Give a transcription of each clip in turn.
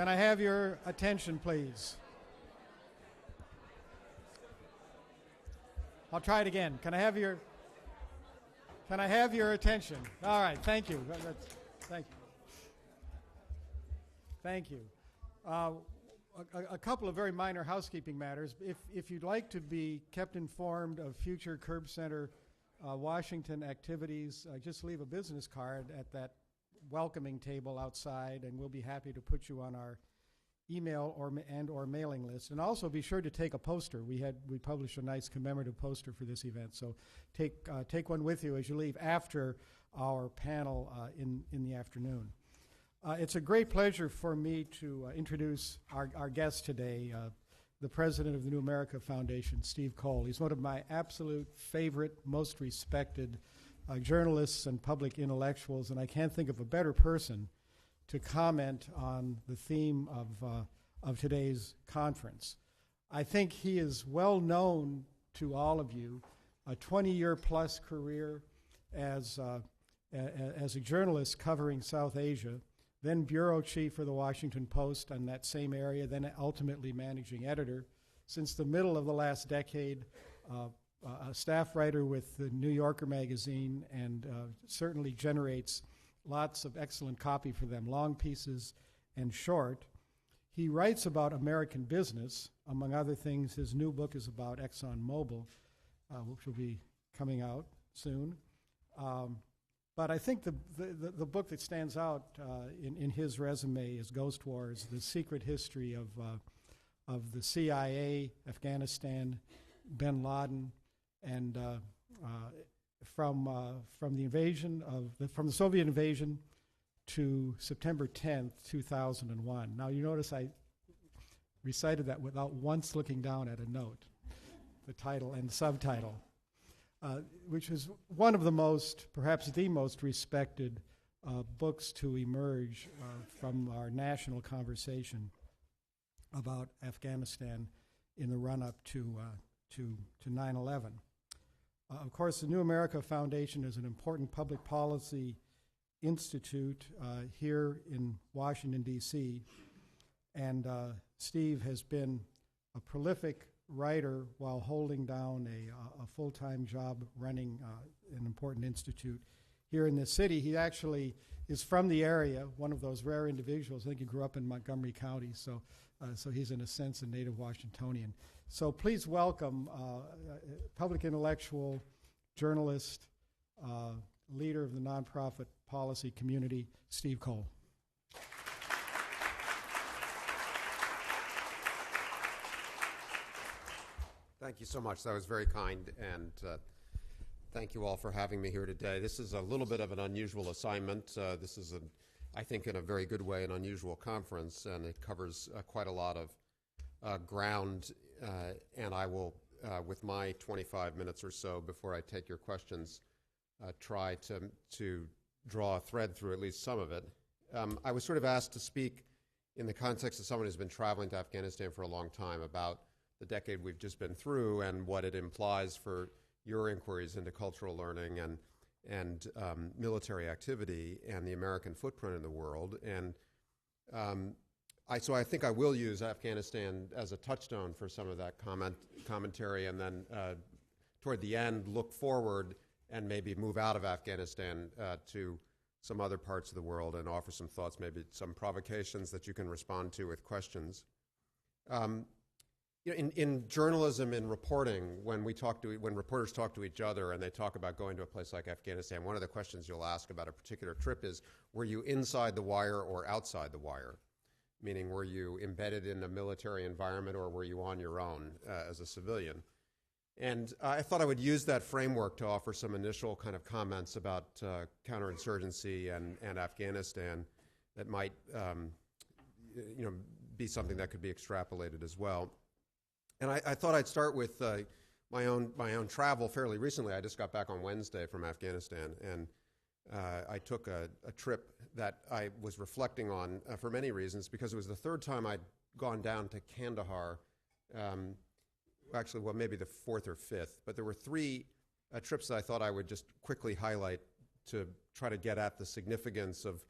Can I have your attention, please? I'll try it again. Can I have your attention? All right, thank you. Thank you. Thank you. A couple of very minor housekeeping matters. If you'd like to be kept informed of future Curb Center Washington activities, just leave a business card at that welcoming table outside, and we'll be happy to put you on our email or mailing list. And also be sure to take a poster. We published a nice commemorative poster for this event, so take one with you as you leave after our panel in the afternoon. It's a great pleasure for me to introduce our guest today, the president of the New America Foundation, Steve Cole. He's one of my absolute favorite, most respected journalists and public intellectuals, and I can't think of a better person to comment on the theme of today's conference. I think he is well known to all of you, a 20-year-plus career as a journalist covering South Asia, then bureau chief for the Washington Post on that same area, then ultimately managing editor. Since the middle of the last decade, a staff writer with the New Yorker magazine, and certainly generates lots of excellent copy for them, long pieces and short. He writes about American business. Among other things, his new book is about ExxonMobil, which will be coming out soon. But I think the book that stands out in his resume is Ghost Wars, The Secret History of the CIA, Afghanistan, bin Laden, and from the Soviet invasion to September 10th, 2001. Now you notice I recited that without once looking down at a note, the title and subtitle. Which is one of the most, perhaps the most respected books to emerge from our national conversation about Afghanistan in the run-up to 9/11. Of course, the New America Foundation is an important public policy institute here in Washington, D.C., and Steve has been a prolific writer while holding down a full-time job running an important institute here in this city. He actually is from the area, one of those rare individuals. I think he grew up in Montgomery County, so he's in a sense a native Washingtonian. So please welcome public intellectual, journalist, leader of the nonprofit policy community, Steve Cole. Thank you so much. That was very kind, and thank you all for having me here today. This is a little bit of an unusual assignment. This is, I think, in a very good way, an unusual conference, and it covers quite a lot of ground, and I will, with my 25 minutes or so before I take your questions, try to draw a thread through at least some of it. I was sort of asked to speak in the context of someone who's been traveling to Afghanistan for a long time about the decade we've just been through and what it implies for your inquiries into cultural learning and military activity and the American footprint in the world. And so I think I will use Afghanistan as a touchstone for some of that commentary, and then toward the end look forward and maybe move out of Afghanistan to some other parts of the world and offer some thoughts, maybe some provocations that you can respond to with questions. In journalism and reporting, when reporters talk to each other and they talk about going to a place like Afghanistan, one of the questions you'll ask about a particular trip is, were you inside the wire or outside the wire? Meaning, were you embedded in a military environment or were you on your own as a civilian? And I thought I would use that framework to offer some initial kind of comments about counterinsurgency and Afghanistan that might be something that could be extrapolated as well. And I thought I'd start with my own travel fairly recently. I just got back on Wednesday from Afghanistan, and I took a trip that I was reflecting on for many reasons, because it was the third time I'd gone down to Kandahar, actually, well, maybe the fourth or fifth, but there were three trips that I thought I would just quickly highlight to try to get at the significance of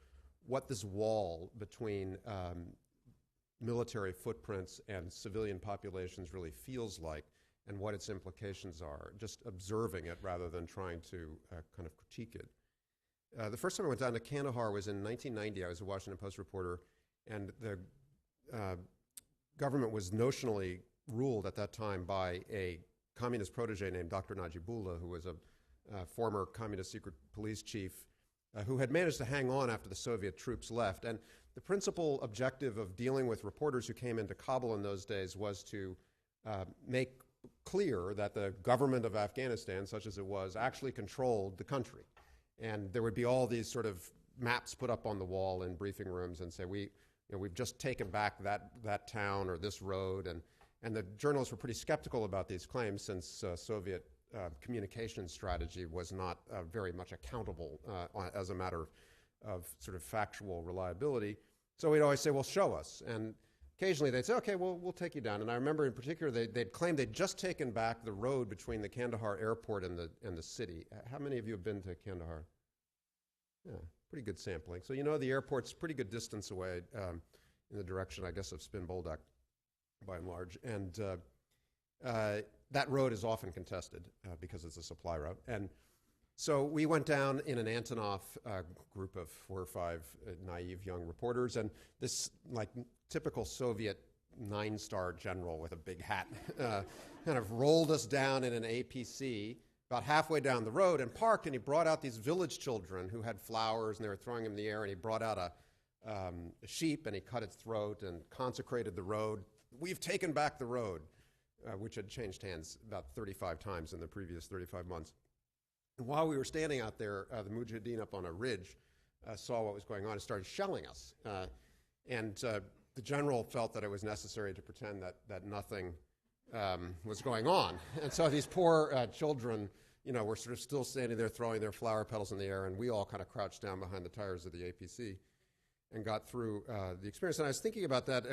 what this wall between military footprints and civilian populations really feels like and what its implications are, just observing it rather than trying to kind of critique it. The first time I went down to Kandahar was in 1990. I was a Washington Post reporter, and the government was notionally ruled at that time by a communist protege named Dr. Najibullah, who was a former communist secret police chief who had managed to hang on after the Soviet troops left. And the principal objective of dealing with reporters who came into Kabul in those days was to make clear that the government of Afghanistan, such as it was, actually controlled the country. And there would be all these sort of maps put up on the wall in briefing rooms and say, we've just taken back that town or this road. And the journalists were pretty skeptical about these claims, since Soviet communications strategy was not very much accountable as a matter of sort of factual reliability. So we'd always say, well, show us. And occasionally they'd say, okay, well, we'll take you down. And I remember in particular, they'd claimed they'd just taken back the road between the Kandahar airport and the city. How many of you have been to Kandahar? Yeah, pretty good sampling. So you know the airport's pretty good distance away in the direction, I guess, of Spin Boldak, by and large. And that road is often contested because it's a supply route. And so we went down in an Antonov group of 4 or 5 naive young reporters, and this like typical Soviet 9-star general with a big hat kind of rolled us down in an APC about halfway down the road and parked, and he brought out these village children who had flowers, and they were throwing them in the air, and he brought out a sheep, and he cut its throat and consecrated the road. We've taken back the road, which had changed hands about 35 times in the previous 35 months. And while we were standing out there, the Mujahideen up on a ridge saw what was going on and started shelling us. And the general felt that it was necessary to pretend that nothing was going on. And so these poor children, were sort of still standing there throwing their flower petals in the air, and we all kind of crouched down behind the tires of the APC and got through the experience. And I was thinking about that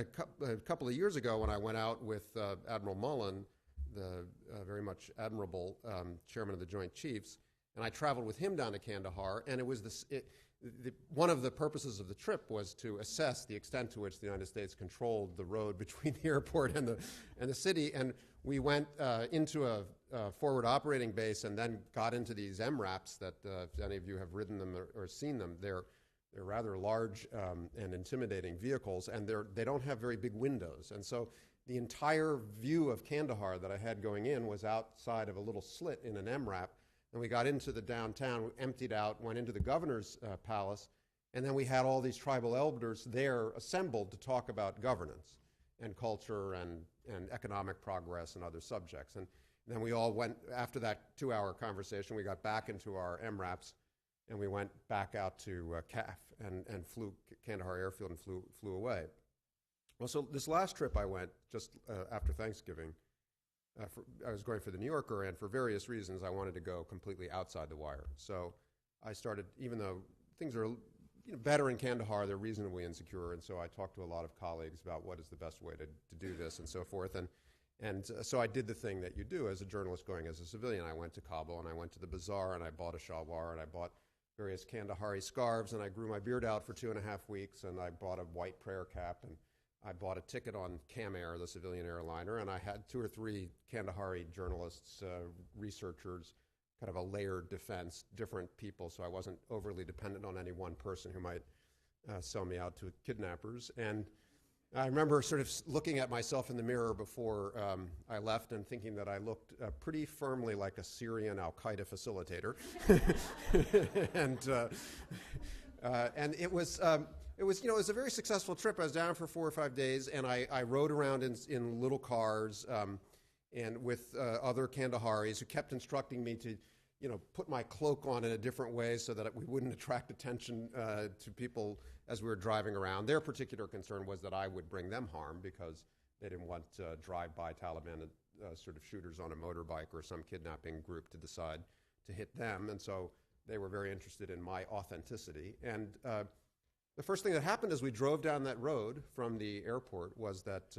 a couple of years ago when I went out with Admiral Mullen, the very much admirable chairman of the Joint Chiefs, and I traveled with him down to Kandahar, and it was one of the purposes of the trip was to assess the extent to which the United States controlled the road between the airport and the city. And we went into a forward operating base and then got into these MRAPs that, if any of you have ridden them or seen them, they're rather large and intimidating vehicles, and they don't have very big windows. And so the entire view of Kandahar that I had going in was outside of a little slit in an MRAP. And we got into the downtown, emptied out, went into the governor's palace, and then we had all these tribal elders there assembled to talk about governance and culture and economic progress and other subjects. And then we all went, after that 2-hour conversation, we got back into our MRAPs, and we went back out to CAF and flew Kandahar Airfield and flew away. Well, so this last trip I went just after Thanksgiving, I was going for the New Yorker, and for various reasons, I wanted to go completely outside the wire. So I started, even though things are better in Kandahar, they're reasonably insecure, and so I talked to a lot of colleagues about what is the best way to do this and so forth. And so I did the thing that you do as a journalist going as a civilian. I went to Kabul, and I went to the bazaar, and I bought a shalwar, and I bought various Kandahari scarves, and I grew my beard out for 2.5 weeks, and I bought a white prayer cap, and I bought a ticket on Cam Air, the civilian airliner, and I had 2 or 3 Kandahari journalists, researchers, kind of a layered defense, different people, so I wasn't overly dependent on any one person who might sell me out to kidnappers. And I remember sort of looking at myself in the mirror before I left and thinking that I looked pretty firmly like a Syrian al-Qaeda facilitator. And it was... It was a very successful trip. I was down for 4 or 5 days, and I rode around in little cars and with other Kandaharis who kept instructing me to, put my cloak on in a different way so that we wouldn't attract attention to people as we were driving around. Their particular concern was that I would bring them harm because they didn't want drive-by Taliban sort of shooters on a motorbike or some kidnapping group to decide to hit them, and so they were very interested in my authenticity. And the first thing that happened as we drove down that road from the airport was that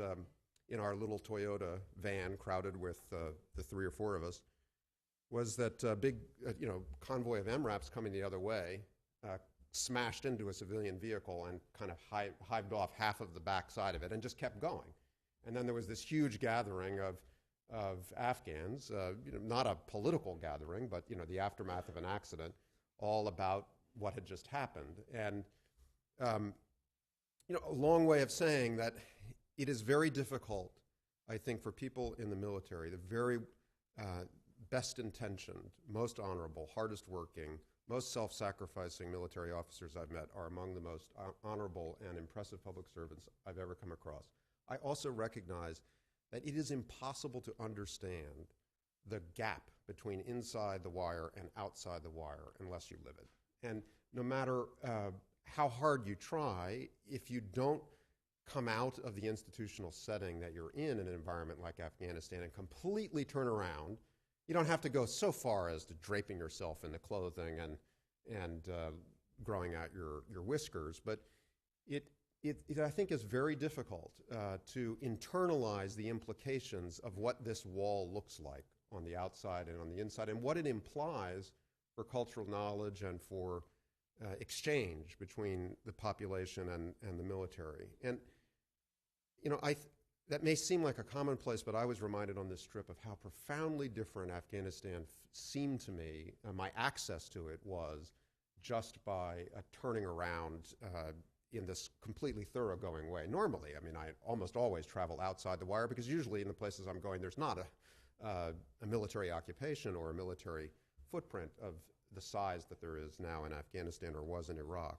in our little Toyota van, crowded with the 3 or 4 of us, was that big convoy of MRAPs coming the other way smashed into a civilian vehicle and kind of hived off half of the backside of it and just kept going. And then there was this huge gathering of Afghans, not a political gathering, but the aftermath of an accident, all about what had just happened. And a long way of saying that it is very difficult, I think, for people in the military, the very best intentioned, most honorable, hardest working, most self-sacrificing military officers I've met are among the most honorable and impressive public servants I've ever come across. I also recognize that it is impossible to understand the gap between inside the wire and outside the wire unless you live it. And no matter how hard you try, if you don't come out of the institutional setting that you're in an environment like Afghanistan and completely turn around, you don't have to go so far as to draping yourself in the clothing and growing out your whiskers, but it I think is very difficult to internalize the implications of what this wall looks like on the outside and on the inside, and what it implies for cultural knowledge and for exchange between the population and the military. And that may seem like a commonplace, but I was reminded on this trip of how profoundly different Afghanistan seemed to me. My access to it was just by turning around in this completely thoroughgoing way. Normally, I almost always travel outside the wire because usually in the places I'm going, there's not a military occupation or a military footprint of the size that there is now in Afghanistan or was in Iraq.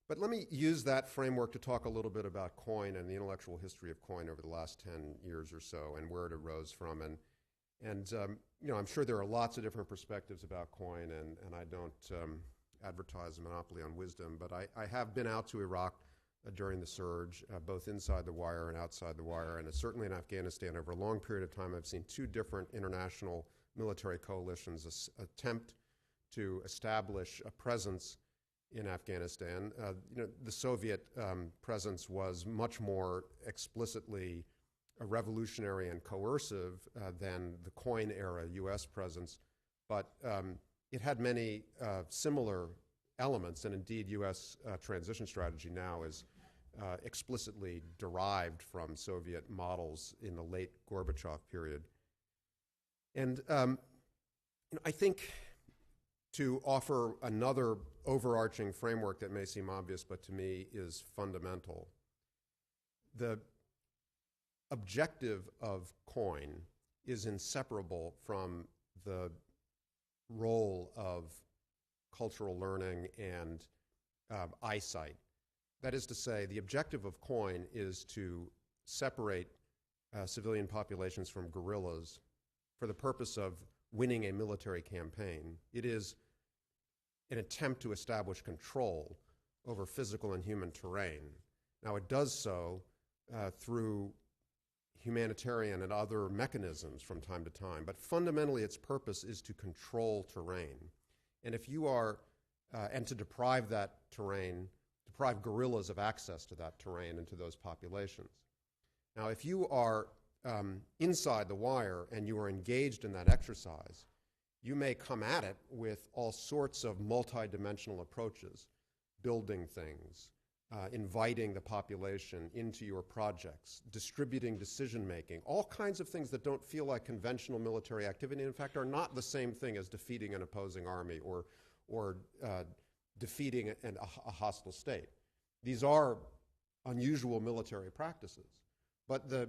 But let me use that framework to talk a little bit about COIN and the intellectual history of COIN over the last 10 years or so and where it arose from. And I'm sure there are lots of different perspectives about COIN, and I don't advertise a monopoly on wisdom, but I have been out to Iraq during the surge, both inside the wire and outside the wire, and certainly in Afghanistan over a long period of time. I've seen two different international military coalitions attempt to establish a presence in Afghanistan. The Soviet presence was much more explicitly revolutionary and coercive than the COIN era U.S. presence, but it had many similar elements, and indeed U.S. transition strategy now is explicitly derived from Soviet models in the late Gorbachev period. And I think to offer another overarching framework that may seem obvious, but to me is fundamental. The objective of COIN is inseparable from the role of cultural learning and eyesight. That is to say, the objective of COIN is to separate civilian populations from guerrillas for the purpose of winning a military campaign. It is an attempt to establish control over physical and human terrain. Now, it does so through humanitarian and other mechanisms from time to time, but fundamentally its purpose is to control terrain. And if you are, and to deprive that terrain, deprive guerrillas of access to that terrain and to those populations. Now, if you are inside the wire and you are engaged in that exercise, you may come at it with all sorts of multidimensional approaches, building things, inviting the population into your projects, distributing decision-making, all kinds of things that don't feel like conventional military activity, in fact, are not the same thing as defeating an opposing army or defeating a hostile state. These are unusual military practices, but the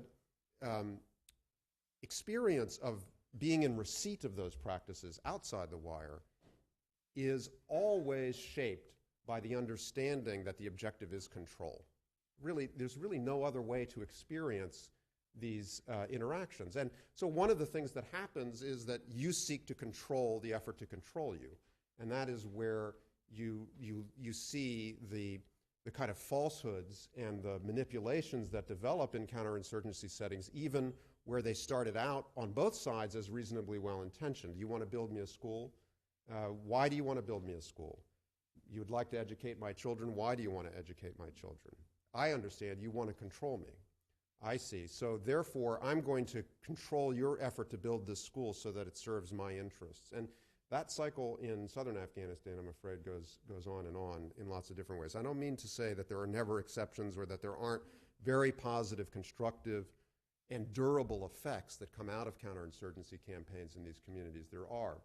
experience of being in receipt of those practices outside the wire is always shaped by the understanding that the objective is control. Really, there's really no other way to experience these interactions. And so one of the things that happens is that you seek to control the effort to control you. And that is where you see the kind of falsehoods and the manipulations that develop in counterinsurgency settings, even where they started out on both sides as reasonably well-intentioned. You want to build me a school? Why do you want to build me a school? You would like to educate my children. Why do you want to educate my children? I understand you want to control me. I see. So therefore, I'm going to control your effort to build this school so that it serves my interests. And that cycle in southern Afghanistan, I'm afraid, goes on in lots of different ways. I don't mean to say that there are never exceptions or that there aren't very positive, constructive, and durable effects that come out of counterinsurgency campaigns in these communities. There are.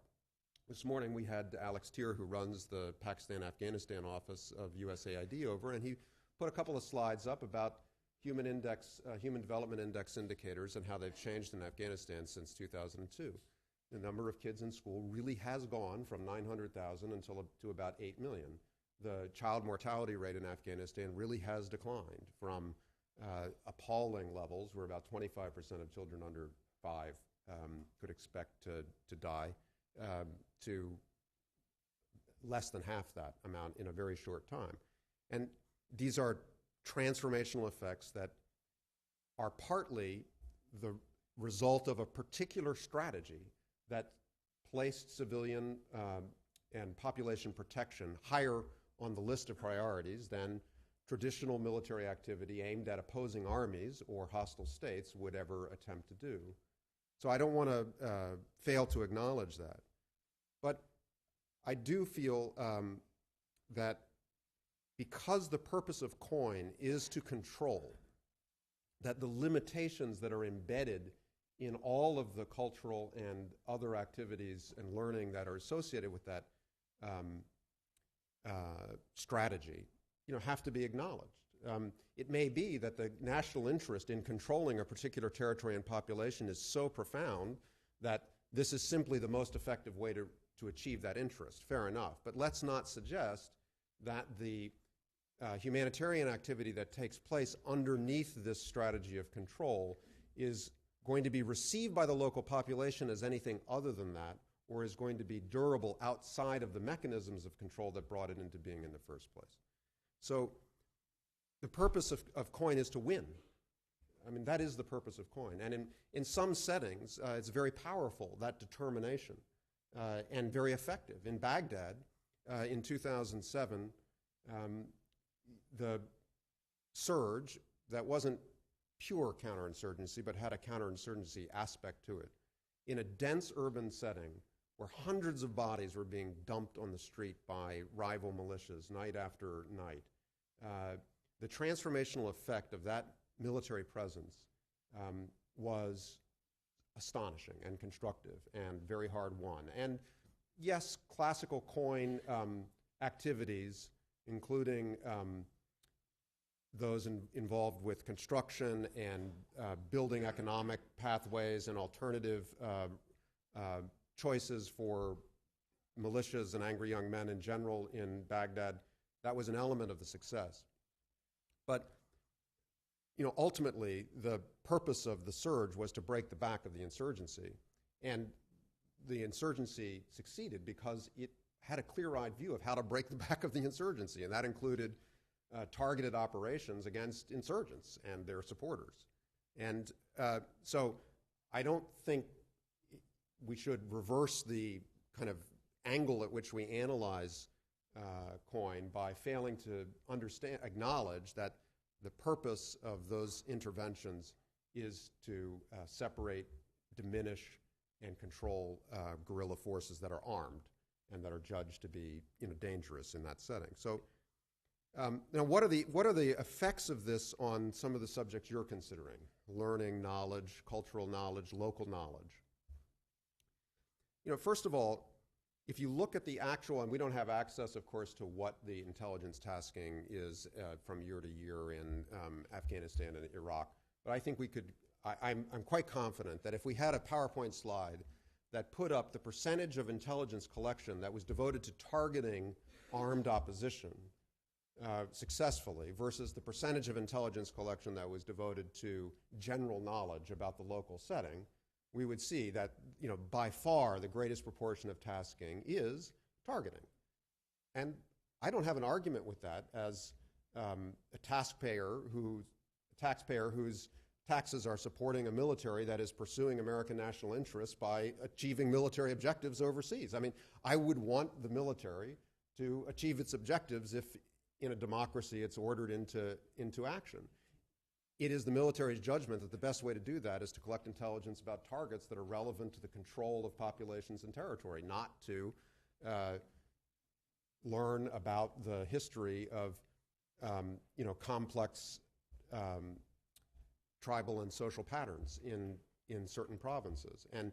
This morning we had Alex Tier, who runs the Pakistan-Afghanistan office of USAID, over, and he put a couple of slides up about Human Development Index indicators and how they've changed in Afghanistan since 2002. The number of kids in school really has gone from 900,000 to about 8 million. The child mortality rate in Afghanistan really has declined from appalling levels, where about 25% of children under 5 could expect to die, to less than half that amount in a very short time. And these are transformational effects that are partly the result of a particular strategy that placed civilian and population protection higher on the list of priorities than traditional military activity aimed at opposing armies or hostile states would ever attempt to do. So I don't want to fail to acknowledge that. But I do feel that because the purpose of COIN is to control, that the limitations that are embedded in all of the cultural and other activities and learning that are associated with that strategy, have to be acknowledged. It may be that the national interest in controlling a particular territory and population is so profound that this is simply the most effective way to achieve that interest. Fair enough. But let's not suggest that the humanitarian activity that takes place underneath this strategy of control is going to be received by the local population as anything other than that, or is going to be durable outside of the mechanisms of control that brought it into being in the first place. So the purpose of COIN is to win. I mean, that is the purpose of COIN. And in some settings, it's very powerful, that determination, and very effective. In Baghdad, in 2007, the surge that wasn't pure counterinsurgency, but had a counterinsurgency aspect to it, in a dense urban setting where hundreds of bodies were being dumped on the street by rival militias night after night, the transformational effect of that military presence was astonishing and constructive and very hard won. And yes, classical COIN activities, including those involved with construction and building economic pathways and alternative choices for militias and angry young men in general in Baghdad, that was an element of the success. But ultimately, the purpose of the surge was to break the back of the insurgency. And the insurgency succeeded because it had a clear-eyed view of how to break the back of the insurgency, and that included targeted operations against insurgents and their supporters. And so I don't think we should reverse the kind of angle at which we analyze COIN by failing to acknowledge that the purpose of those interventions is to separate, diminish, and control guerrilla forces that are armed and that are judged to be dangerous in that setting. So now what are the effects of this on some of the subjects you're considering? Learning, knowledge, cultural knowledge, local knowledge. First of all, if you look at the actual, and we don't have access, of course, to what the intelligence tasking is from year to year in Afghanistan and Iraq, but I think we could, I'm quite confident that if we had a PowerPoint slide that put up the percentage of intelligence collection that was devoted to targeting armed opposition successfully versus the percentage of intelligence collection that was devoted to general knowledge about the local setting, we would see that by far the greatest proportion of tasking is targeting. And I don't have an argument with that as a taxpayer whose taxes are supporting a military that is pursuing American national interests by achieving military objectives overseas. I mean, I would want the military to achieve its objectives if in a democracy it's ordered into action. it is the military's judgment that the best way to do that is to collect intelligence about targets that are relevant to the control of populations and territory, not to learn about the history of complex tribal and social patterns in certain provinces. And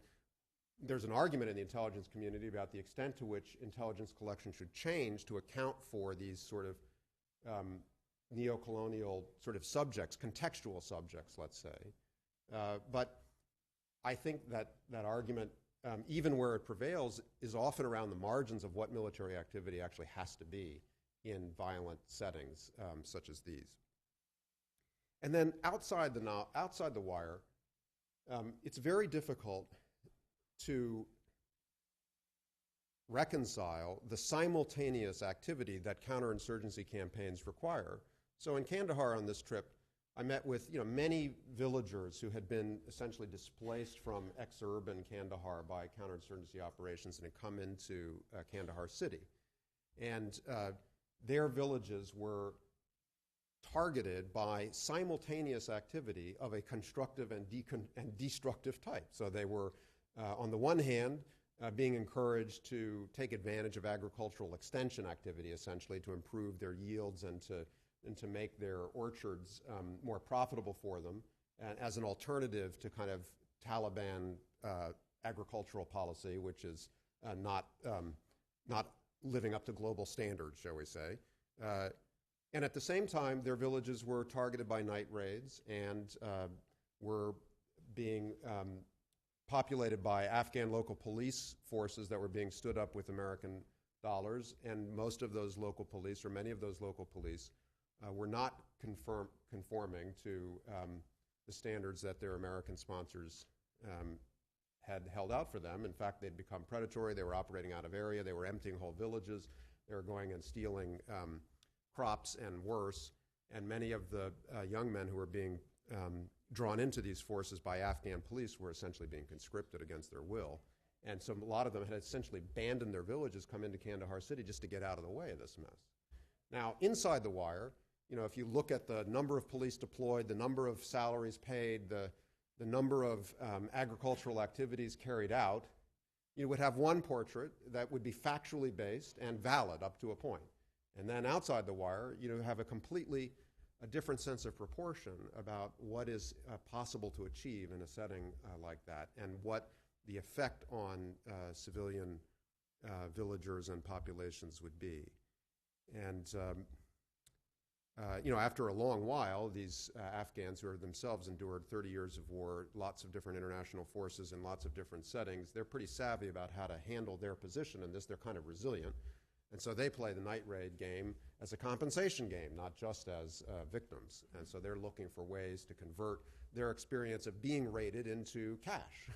there's an argument in the intelligence community about the extent to which intelligence collection should change to account for these sort of neo-colonial sort of subjects, contextual subjects, let's say. But I think that argument, even where it prevails, is often around the margins of what military activity actually has to be in violent settings such as these. And then outside the wire, it's very difficult to reconcile the simultaneous activity that counterinsurgency campaigns require. So in Kandahar on this trip, I met with many villagers who had been essentially displaced from ex-urban Kandahar by counterinsurgency operations and had come into Kandahar city. And their villages were targeted by simultaneous activity of a constructive and destructive type. So they were, on the one hand, being encouraged to take advantage of agricultural extension activity, essentially, to improve their yields and to make their orchards more profitable for them, and as an alternative to kind of Taliban agricultural policy, which is not living up to global standards, shall we say. And at the same time, their villages were targeted by night raids and were being populated by Afghan local police forces that were being stood up with American dollars, and most of those local police, or many of those local police, were not conforming to the standards that their American sponsors had held out for them. In fact, they'd become predatory. They were operating out of area. They were emptying whole villages. They were going and stealing crops and worse. And many of the young men who were being drawn into these forces by Afghan police were essentially being conscripted against their will. And so a lot of them had essentially abandoned their villages, come into Kandahar city just to get out of the way of this mess. Now, inside the wire, if you look at the number of police deployed, the number of salaries paid, the number of agricultural activities carried out, you would have one portrait that would be factually based and valid up to a point. And then outside the wire, you have a different sense of proportion about what is possible to achieve in a setting like that, and what the effect on civilian villagers and populations would be. And after a long while, these Afghans who are themselves endured 30 years of war, lots of different international forces in lots of different settings, they're pretty savvy about how to handle their position in this. They're kind of resilient. And so they play the night raid game as a compensation game, not just as victims. And so they're looking for ways to convert their experience of being raided into cash.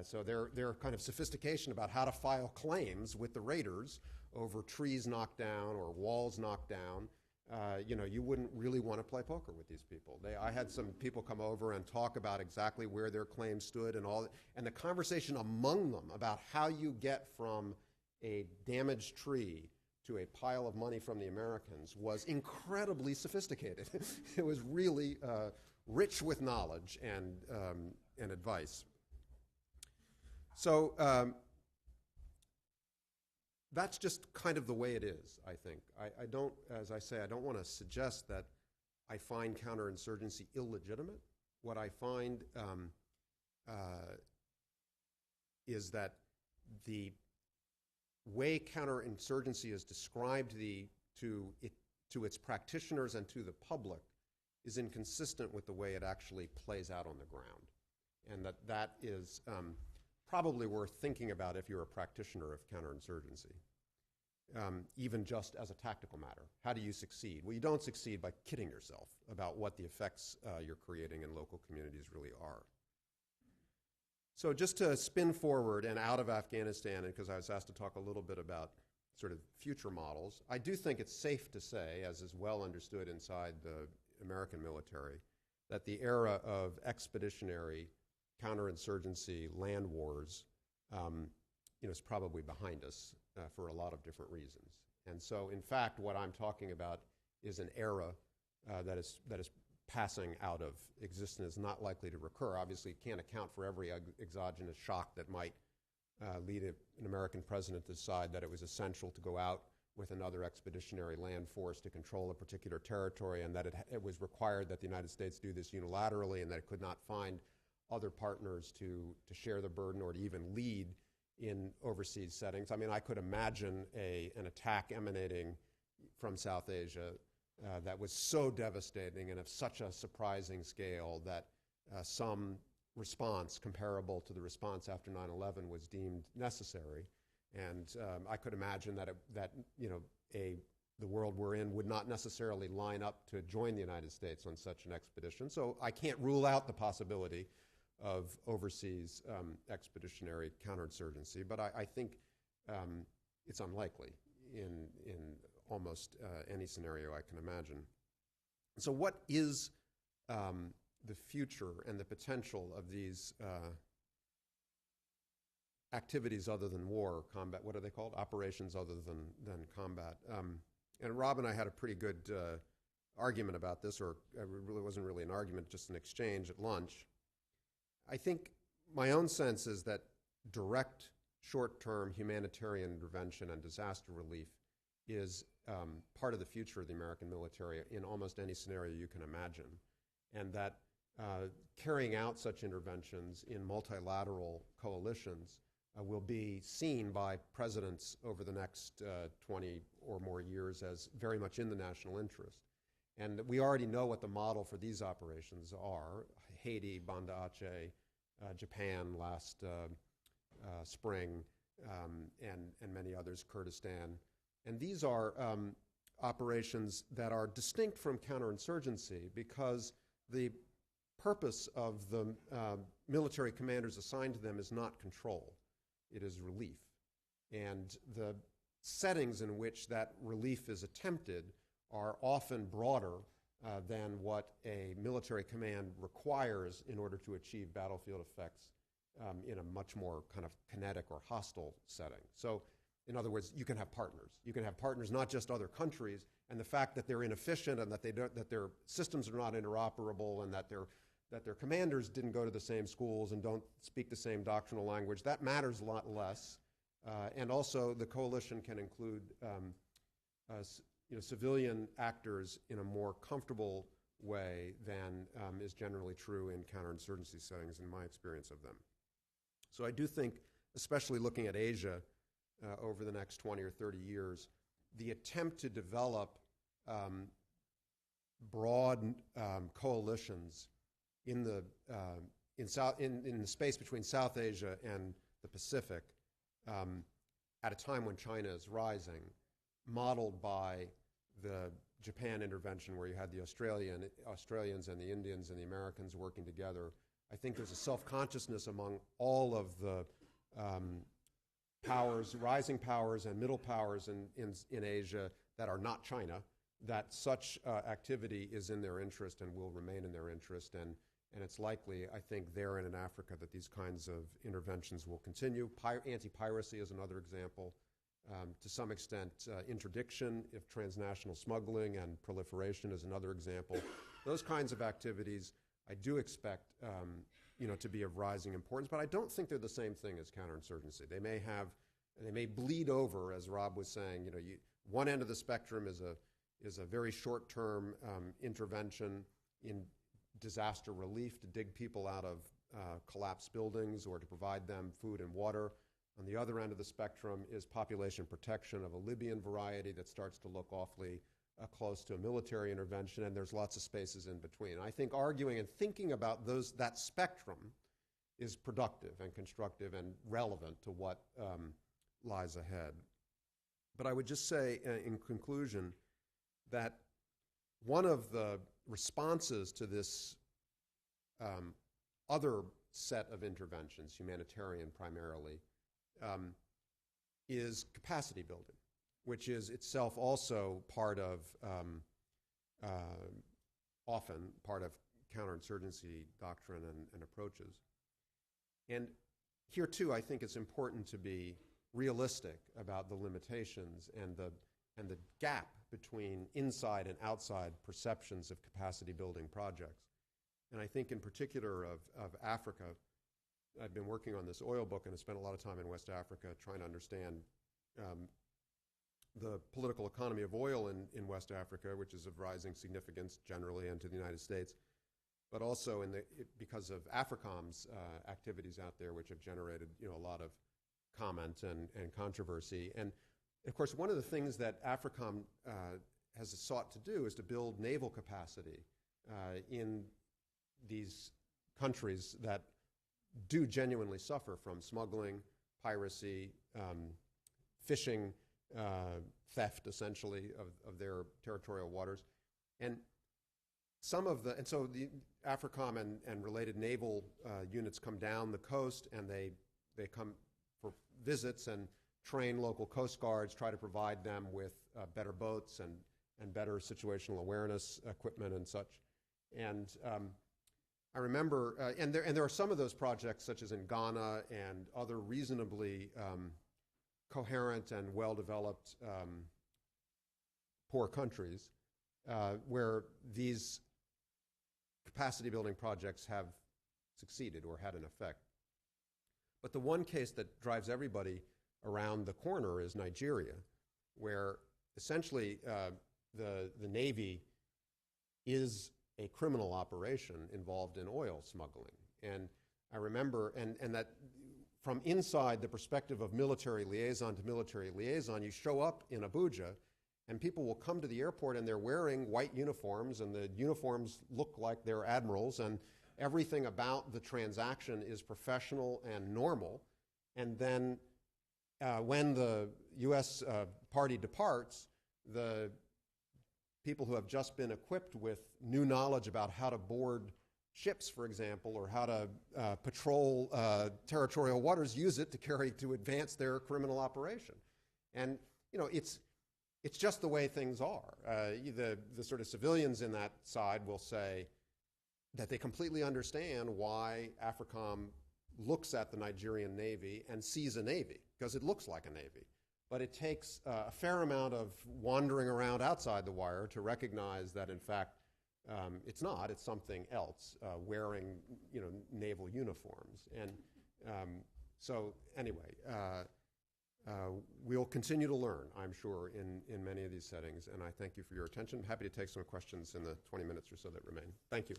So their kind of sophistication about how to file claims with the raiders over trees knocked down or walls knocked down, you wouldn't really want to play poker with these people. I had some people come over and talk about exactly where their claims stood and the conversation among them about how you get from a damaged tree to a pile of money from the Americans was incredibly sophisticated. It was really rich with knowledge and advice. So that's just kind of the way it is, I think. I don't, as I say, I don't want to suggest that I find counterinsurgency illegitimate. What I find is that the way counterinsurgency is described to its practitioners and to the public is inconsistent with the way it actually plays out on the ground. And that is probably worth thinking about if you're a practitioner of counterinsurgency, even just as a tactical matter. How do you succeed? Well, you don't succeed by kidding yourself about what the effects you're creating in local communities really are. So just to spin forward and out of Afghanistan, and because I was asked to talk a little bit about sort of future models, I do think it's safe to say, as is well understood inside the American military, that the era of expeditionary counterinsurgency land wars is probably behind us for a lot of different reasons. And so, in fact, what I'm talking about is an era that is passing out of existence is not likely to recur. Obviously, it can't account for every exogenous shock that might lead an American president to decide that it was essential to go out with another expeditionary land force to control a particular territory, and that it was required that the United States do this unilaterally, and that it could not find other partners to share the burden or to even lead in overseas settings. I mean, I could imagine an attack emanating from South Asia that was so devastating and of such a surprising scale that some response comparable to the response after 9/11 was deemed necessary. And I could imagine that the world we're in would not necessarily line up to join the United States on such an expedition. So I can't rule out the possibility of overseas expeditionary counterinsurgency, but I think it's unlikely in almost any scenario I can imagine. So what is the future and the potential of these activities other than war, combat, what are they called? Operations other than combat. And Rob and I had a pretty good argument about this, or it really wasn't really an argument, just an exchange at lunch. I think my own sense is that direct short-term humanitarian intervention and disaster relief is part of the future of the American military in almost any scenario you can imagine, and that carrying out such interventions in multilateral coalitions will be seen by presidents over the next 20 or more years as very much in the national interest. And we already know what the model for these operations are. Haiti, Banda Aceh, Japan last spring, and many others, Kurdistan. And these are operations that are distinct from counterinsurgency because the purpose of the military commanders assigned to them is not control. It is relief. And the settings in which that relief is attempted are often broader than what a military command requires in order to achieve battlefield effects in a much more kind of kinetic or hostile setting. So, in other words, you can have partners. You can have partners, not just other countries, and the fact that they're inefficient and that their systems are not interoperable and that their commanders didn't go to the same schools and don't speak the same doctrinal language, that matters a lot less. And also, the coalition can include civilian actors in a more comfortable way than is generally true in counterinsurgency settings, in my experience of them. So I do think, especially looking at Asia over the next 20 or 30 years, the attempt to develop broad coalitions in the space between South Asia and the Pacific at a time when China is rising, modeled by the Japan intervention where you had the Australians and the Indians and the Americans working together. I think there's a self-consciousness among all of the powers, rising powers and middle powers in Asia that are not China, that such activity is in their interest and will remain in their interest. And it's likely, I think, there and in Africa that these kinds of interventions will continue. Anti-piracy is another example. To some extent, interdiction, if transnational smuggling and proliferation is another example. Those kinds of activities I do expect to be of rising importance, but I don't think they're the same thing as counterinsurgency. They may bleed over, as Rob was saying. One end of the spectrum is a very short-term intervention in disaster relief to dig people out of collapsed buildings or to provide them food and water. On the other end of the spectrum is population protection of a Libyan variety that starts to look awfully close to a military intervention, and there's lots of spaces in between. I think arguing and thinking about that spectrum is productive and constructive and relevant to what lies ahead. But I would just say in conclusion that one of the responses to this other set of interventions, humanitarian primarily, is capacity building, which is itself also part of, often part of counterinsurgency doctrine and approaches. And here, too, I think it's important to be realistic about the limitations and the and the gap between inside and outside perceptions of capacity building projects. And I think in particular of Africa, I've been working on this oil book and have spent a lot of time in West Africa trying to understand the political economy of oil in West Africa, which is of rising significance generally and to the United States, but also because of AFRICOM's activities out there, which have generated a lot of comment and controversy. And of course, one of the things that AFRICOM has sought to do is to build naval capacity in these countries that do genuinely suffer from smuggling, piracy, fishing, theft, essentially, of their territorial waters. And so the AFRICOM and related naval units come down the coast, and they come for visits and train local coast guards, try to provide them with better boats and better situational awareness equipment and such. And I remember, and there are some of those projects, such as in Ghana and other reasonably coherent and well-developed poor countries, where these capacity-building projects have succeeded or had an effect. But the one case that drives everybody around the corner is Nigeria, where essentially the Navy is a criminal operation involved in oil smuggling. And I remember, and that from inside the perspective of military liaison to military liaison, you show up in Abuja, and people will come to the airport and they're wearing white uniforms, and the uniforms look like they're admirals, and everything about the transaction is professional and normal. And then when the U.S. Party departs, the people who have just been equipped with new knowledge about how to board ships, for example, or how to patrol territorial waters, use it to advance their criminal operation. And it's just the way things are. The sort of civilians in that side will say that they completely understand why AFRICOM looks at the Nigerian Navy and sees a Navy, because it looks like a Navy. But it takes a fair amount of wandering around outside the wire to recognize that, in fact, it's not. It's something else, wearing naval uniforms. And so anyway, we'll continue to learn, I'm sure, in many of these settings. And I thank you for your attention. I'm happy to take some questions in the 20 minutes or so that remain. Thank you.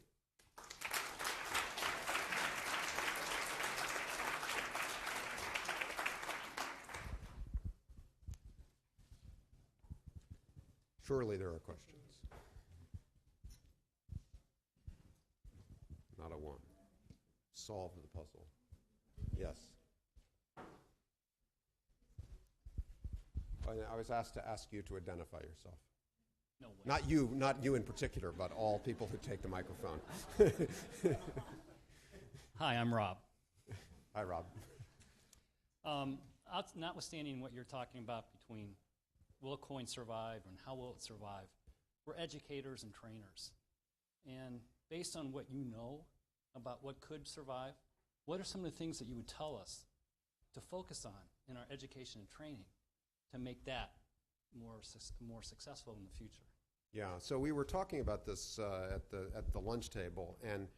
Surely there are questions. Not a one. Solve the puzzle. Yes. I was asked to ask you to identify yourself. No way. Not you in particular, but all people who take the microphone. Hi, I'm Rob. Hi, Rob. Notwithstanding what you're talking about between will a coin survive and how will it survive, we're educators and trainers. And based on what you know about what could survive, what are some of the things that you would tell us to focus on in our education and training to make that more successful in the future? Yeah, so we were talking about this at the lunch table, and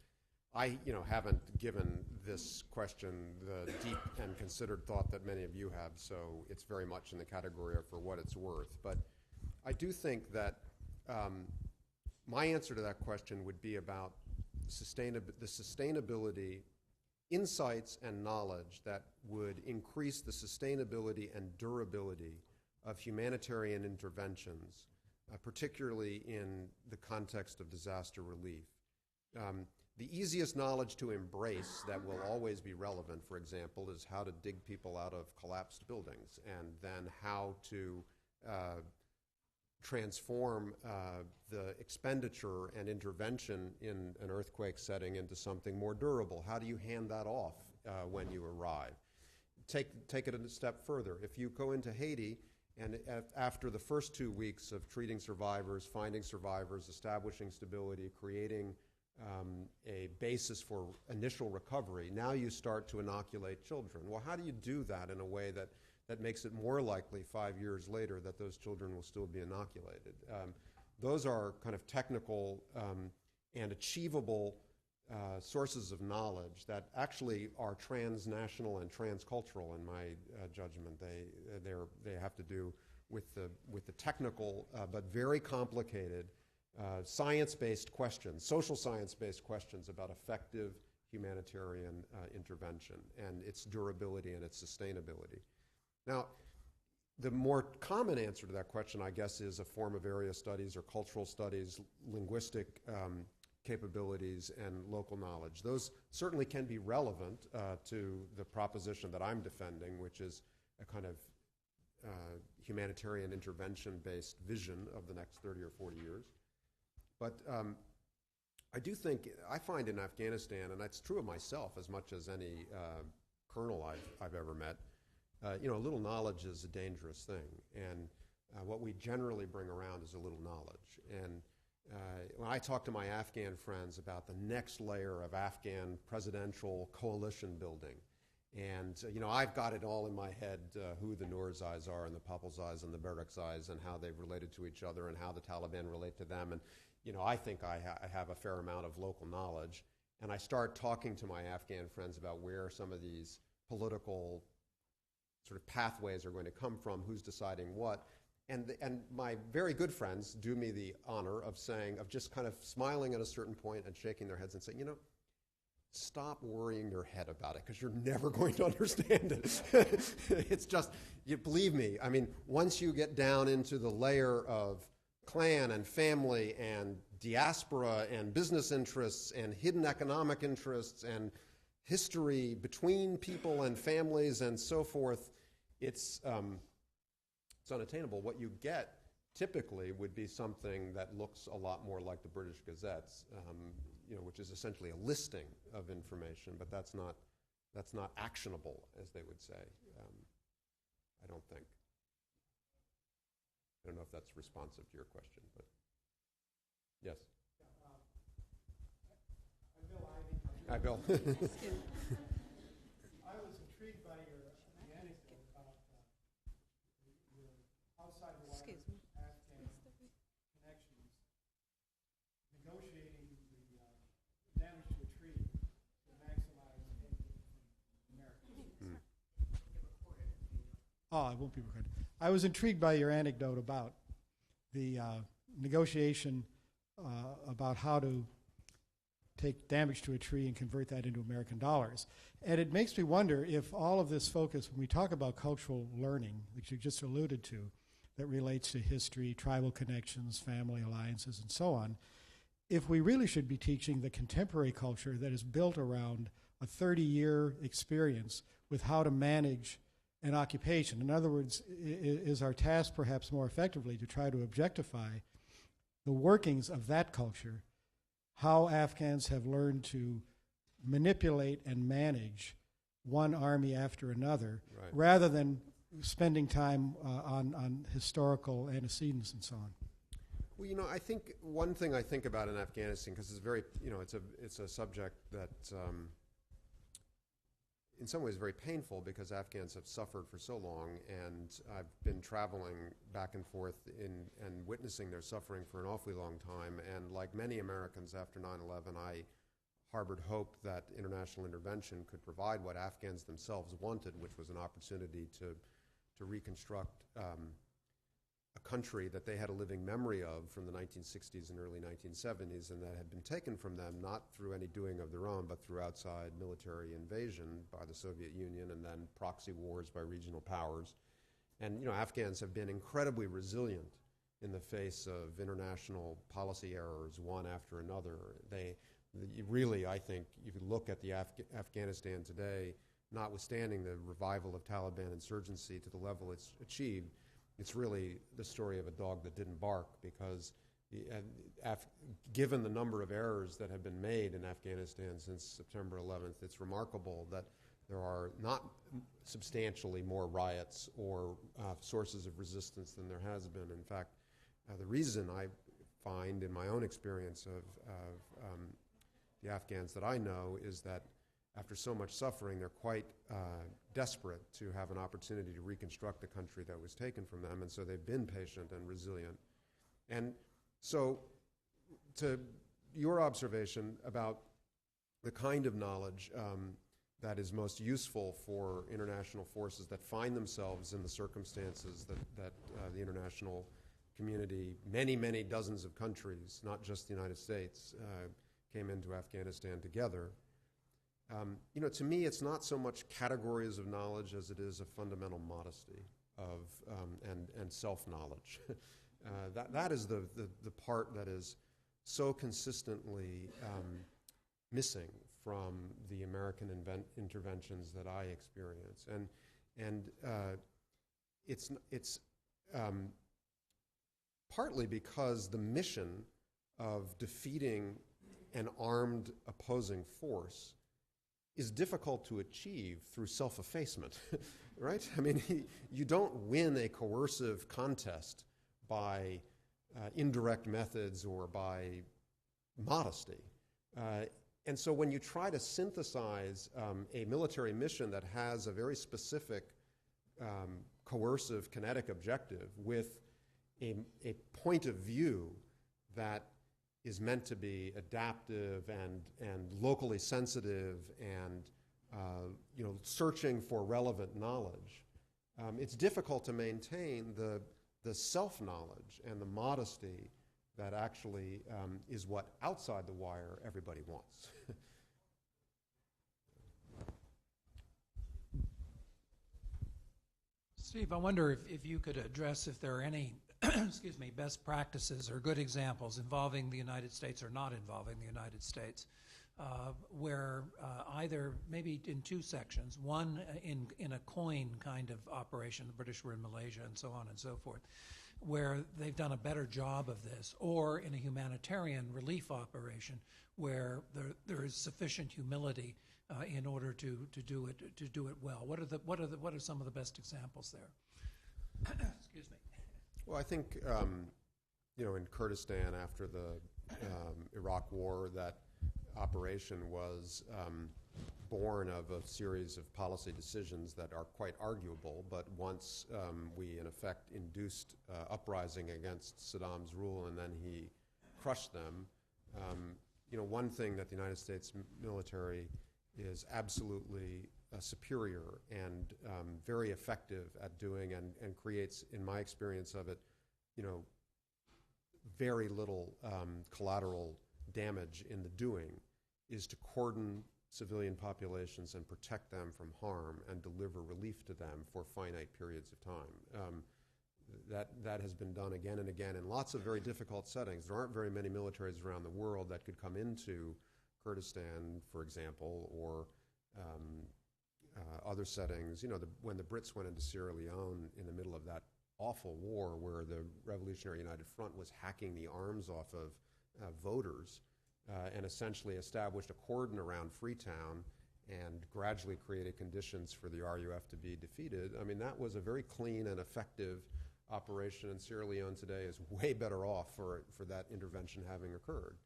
I haven't given this question the deep and considered thought that many of you have, so it's very much in the category of for what it's worth. But I do think that my answer to that question would be about the sustainability, insights and knowledge that would increase the sustainability and durability of humanitarian interventions, particularly in the context of disaster relief. The easiest knowledge to embrace that will always be relevant, for example, is how to dig people out of collapsed buildings, and then how to transform the expenditure and intervention in an earthquake setting into something more durable. How do you hand that off when you arrive? Take it a step further. If you go into Haiti, and after the first 2 weeks of treating survivors, finding survivors, establishing stability, creating a basis for initial recovery, now you start to inoculate children. Well, how do you do that in a way that that makes it more likely 5 years later that those children will still be inoculated. Those are kind of technical and achievable sources of knowledge that actually are transnational and transcultural in my judgment. They have to do with the technical but very complicated science-based questions, social science-based questions about effective humanitarian intervention and its durability and its sustainability. Now, the more common answer to that question, I guess, is a form of area studies or cultural studies, linguistic capabilities, and local knowledge. Those certainly can be relevant to the proposition that I'm defending, which is a kind of humanitarian intervention-based vision of the next 30 or 40 years. But I do think, I find in Afghanistan, and that's true of myself as much as any colonel I've ever met, a little knowledge is a dangerous thing. And what we generally bring around is a little knowledge. And when I talk to my Afghan friends about the next layer of Afghan presidential coalition building, and I've got it all in my head who the Nurzais are and the Popalzais and the Barakzais and how they've related to each other and how the Taliban relate to them. And I think I have a fair amount of local knowledge. And I start talking to my Afghan friends about where some of these political sort of pathways are going to come from, who's deciding what. And my very good friends do me the honor of just kind of smiling at a certain point and shaking their heads and saying, stop worrying your head about it because you're never going to understand it. It's just, believe me, I mean, once you get down into the layer of clan and family and diaspora and business interests and hidden economic interests and history between people and families and so forth, it's unattainable. What you get typically would be something that looks a lot more like the British Gazettes, which is essentially a listing of information, but that's not actionable, as they would say. I don't think. I don't know if that's responsive to your question, but yes. I'm Bill Ivey. Hi, Bill. I was intrigued by your anecdote about your outside the wire Afghan connections, negotiating the damage to a tree to maximize aid from Americans. Oh, it won't be recorded. I was intrigued by your anecdote about the negotiation about how to take damage to a tree and convert that into American dollars. And it makes me wonder if all of this focus, when we talk about cultural learning, which you just alluded to, that relates to history, tribal connections, family alliances, and so on, if we really should be teaching the contemporary culture that is built around a 30-year experience with how to manage an occupation. In other words, is our task perhaps more effectively to try to objectify the workings of that culture, how Afghans have learned to manipulate and manage one army after another, right, rather than spending time on historical antecedents and so on? Well, I think one thing I think about in Afghanistan, because it's very, it's a subject that in some ways very painful because Afghans have suffered for so long, and I've been traveling back and forth and witnessing their suffering for an awfully long time. And like many Americans after 9/11, I harbored hope that international intervention could provide what Afghans themselves wanted, which was an opportunity to reconstruct a country that they had a living memory of from the 1960s and early 1970s, and that had been taken from them not through any doing of their own, but through outside military invasion by the Soviet Union and then proxy wars by regional powers. And Afghans have been incredibly resilient in the face of international policy errors, one after another. Really, I think, if you look at the Afghanistan today, notwithstanding the revival of Taliban insurgency to the level it's achieved, it's really the story of a dog that didn't bark, because given the number of errors that have been made in Afghanistan since September 11th, it's remarkable that there are not substantially more riots or sources of resistance than there has been. In fact, the reason I find in my own experience of the Afghans that I know is that after so much suffering, they're quite desperate to have an opportunity to reconstruct the country that was taken from them, and so they've been patient and resilient. And so, to your observation about the kind of knowledge that is most useful for international forces that find themselves in the circumstances that the international community, many, many dozens of countries, not just the United States, came into Afghanistan together. To me, it's not so much categories of knowledge as it is a fundamental modesty of and self-knowledge. That is the part that is so consistently missing from the American interventions that I experience, and it's partly because the mission of defeating an armed opposing force is difficult to achieve through self-effacement, right? I mean, you don't win a coercive contest by indirect methods or by modesty. And so when you try to synthesize a military mission that has a very specific coercive kinetic objective with a point of view that is meant to be adaptive and locally sensitive and searching for relevant knowledge, it's difficult to maintain the self-knowledge and the modesty that actually is what outside the wire everybody wants. Steve, I wonder if you could address if there are any excuse me, best practices or good examples involving the United States or not involving the United States, where either maybe in two sections, one in a coin kind of operation, the British were in Malaysia and so on and so forth, where they've done a better job of this, or in a humanitarian relief operation where there is sufficient humility in order to do it well. What are some of the best examples there? Excuse me. Well, I think in Kurdistan after the Iraq War, that operation was born of a series of policy decisions that are quite arguable, but once we in effect induced uprising against Saddam's rule and then he crushed them, one thing that the United States military is absolutely superior and very effective at doing and creates, in my experience of it, very little collateral damage in the doing, is to cordon civilian populations and protect them from harm and deliver relief to them for finite periods of time. That has been done again and again in lots of very difficult settings. There aren't very many militaries around the world that could come into Kurdistan, for example, or other settings. When the Brits went into Sierra Leone in the middle of that awful war where the Revolutionary United Front was hacking the arms off of voters and essentially established a cordon around Freetown and gradually created conditions for the RUF to be defeated. I mean, that was a very clean and effective operation, and Sierra Leone today is way better off for that intervention having occurred.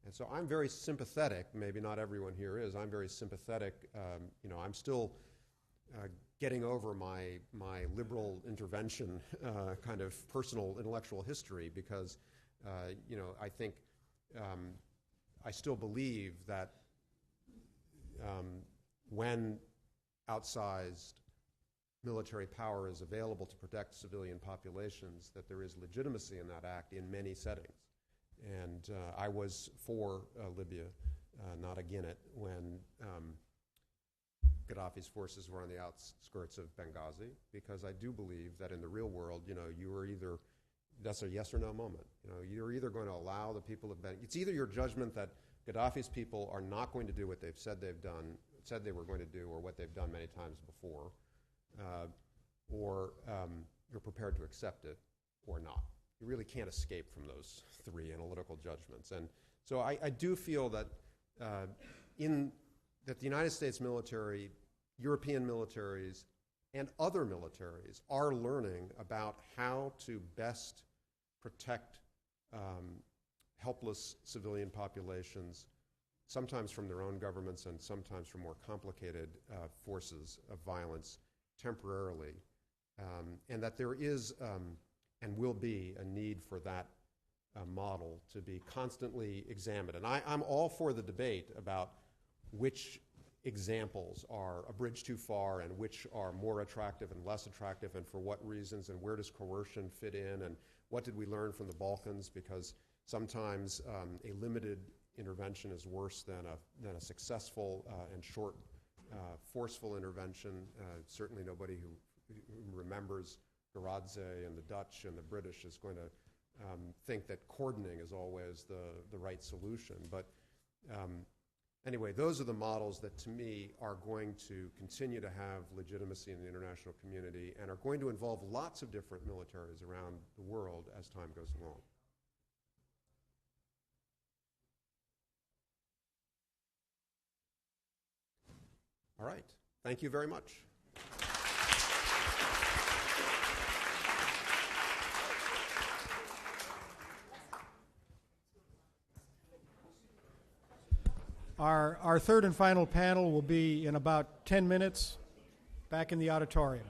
And so I'm very sympathetic, maybe not everyone here is, I'm very sympathetic. I'm still getting over my liberal intervention kind of personal intellectual history because, I think I still believe that when outsized military power is available to protect civilian populations, that there is legitimacy in that act in many settings. And I was for Libya, not against it, when Gaddafi's forces were on the outskirts of Benghazi, because I do believe that in the real world, you are either, that's a yes or no moment. You're either going to allow the people of Benghazi, it's either your judgment that Gaddafi's people are not going to do what they've said they've done, said they were going to do, or what they've done many times before, or you're prepared to accept it or not. You really can't escape from those three analytical judgments. And so I do feel that that the United States military, European militaries, and other militaries are learning about how to best protect helpless civilian populations sometimes from their own governments and sometimes from more complicated forces of violence temporarily, and that there is and will be a need for that model to be constantly examined. And I'm all for the debate about which examples are a bridge too far and which are more attractive and less attractive, and for what reasons, and where does coercion fit in, and what did we learn from the Balkans, because sometimes a limited intervention is worse than a successful and short forceful intervention. Certainly nobody who remembers Garadze and the Dutch and the British is going to think that cordoning is always the right solution. But anyway, those are the models that, to me, are going to continue to have legitimacy in the international community and are going to involve lots of different militaries around the world as time goes along. All right. Thank you very much. Our third and final panel will be in about 10 minutes back in the auditorium.